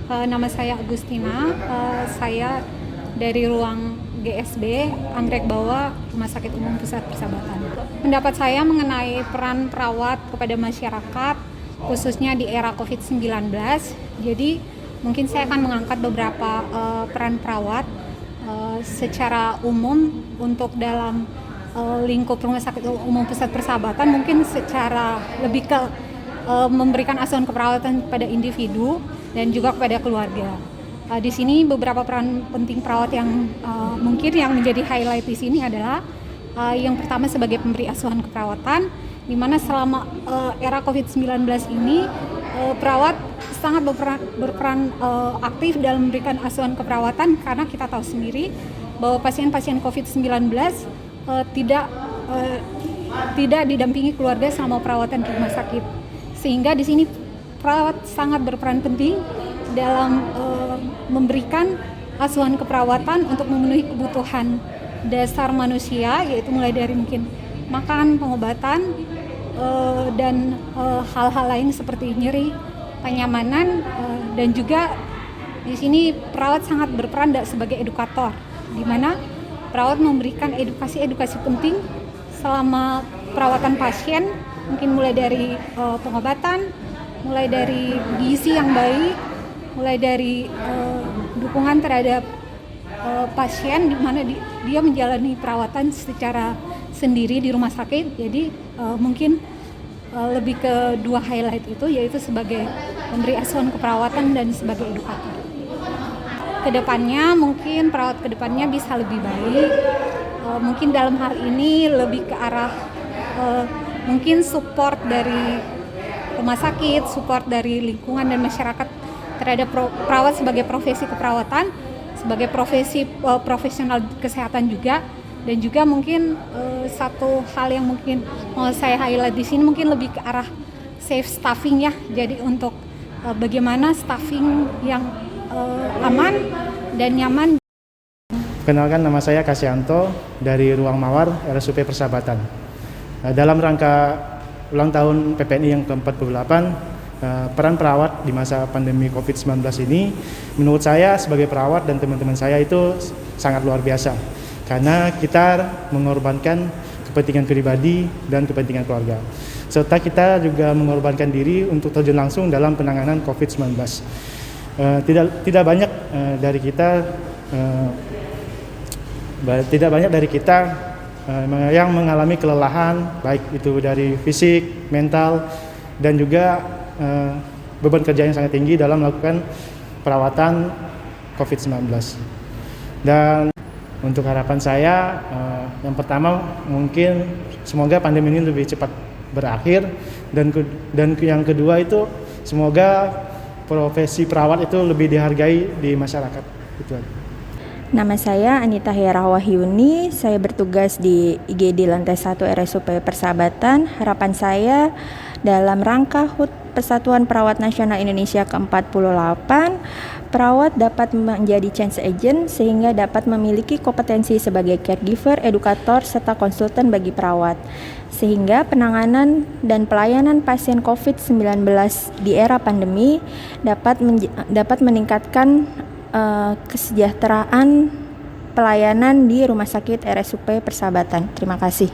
Nama saya Agustina, saya dari ruang GSB, Anggrek Bawah, Rumah Sakit Umum Pusat Persahabatan. Pendapat saya mengenai peran perawat kepada masyarakat, khususnya di era COVID-19. Jadi mungkin saya akan mengangkat beberapa peran perawat secara umum untuk dalam lingkup Rumah Sakit Umum Pusat Persahabatan, mungkin secara lebih ke memberikan asuhan keperawatan kepada individu dan juga kepada keluarga. Di sini beberapa peran penting perawat yang mungkin yang menjadi highlight di sini adalah yang pertama sebagai pemberi asuhan keperawatan, di mana selama era COVID-19 ini perawat sangat berperan aktif dalam memberikan asuhan keperawatan, karena kita tahu sendiri bahwa pasien-pasien COVID-19 tidak didampingi keluarga selama perawatan di rumah sakit. Sehingga di sini perawat sangat berperan penting dalam memberikan asuhan keperawatan untuk memenuhi kebutuhan dasar manusia, yaitu mulai dari mungkin makan, pengobatan, dan hal-hal lain seperti nyeri, kenyamanan, dan juga di sini perawat sangat berperan sebagai edukator, di mana perawat memberikan edukasi penting selama perawatan pasien, mungkin mulai dari pengobatan, mulai dari gizi yang baik, mulai dari dukungan terhadap pasien, di mana dia menjalani perawatan secara sendiri di rumah sakit. Jadi mungkin lebih ke dua highlight itu, yaitu sebagai memberi asuhan keperawatan dan sebagai edukator. Kedepannya mungkin perawat kedepannya bisa lebih baik, mungkin dalam hal ini lebih ke arah mungkin support dari rumah sakit, support dari lingkungan dan masyarakat terhadap perawat sebagai profesi keperawatan, sebagai profesi profesional kesehatan juga. Dan juga mungkin satu hal yang mungkin mau saya highlight di sini mungkin lebih ke arah safe staffing ya. Jadi untuk bagaimana staffing yang aman dan nyaman. Kenalkan, nama saya Kasyanto dari Ruang Mawar RSUP Persahabatan. Dalam rangka ulang tahun PPNI yang ke-48, peran perawat di masa pandemi COVID-19 ini menurut saya sebagai perawat dan teman-teman saya itu sangat luar biasa, karena kita mengorbankan kepentingan pribadi dan kepentingan keluarga, serta kita juga mengorbankan diri untuk terjun langsung dalam penanganan COVID-19. Tidak banyak dari kita yang mengalami kelelahan, baik itu dari fisik, mental, dan juga beban kerja yang sangat tinggi dalam melakukan perawatan COVID-19. Dan untuk harapan saya, yang pertama mungkin semoga pandemi ini lebih cepat berakhir, dan yang kedua itu semoga profesi perawat itu lebih dihargai di masyarakat. Itu aja. Nama saya Anita Hera Wahyuni, saya bertugas di IGD Lantai 1 RSUP Persahabatan. Harapan saya dalam rangka HUT Persatuan Perawat Nasional Indonesia ke-48, perawat dapat menjadi change agent sehingga dapat memiliki kompetensi sebagai caregiver, edukator, serta konsultan bagi perawat. Sehingga penanganan dan pelayanan pasien COVID-19 di era pandemi dapat meningkatkan kesejahteraan pelayanan di Rumah Sakit RSUP Persahabatan. Terima kasih.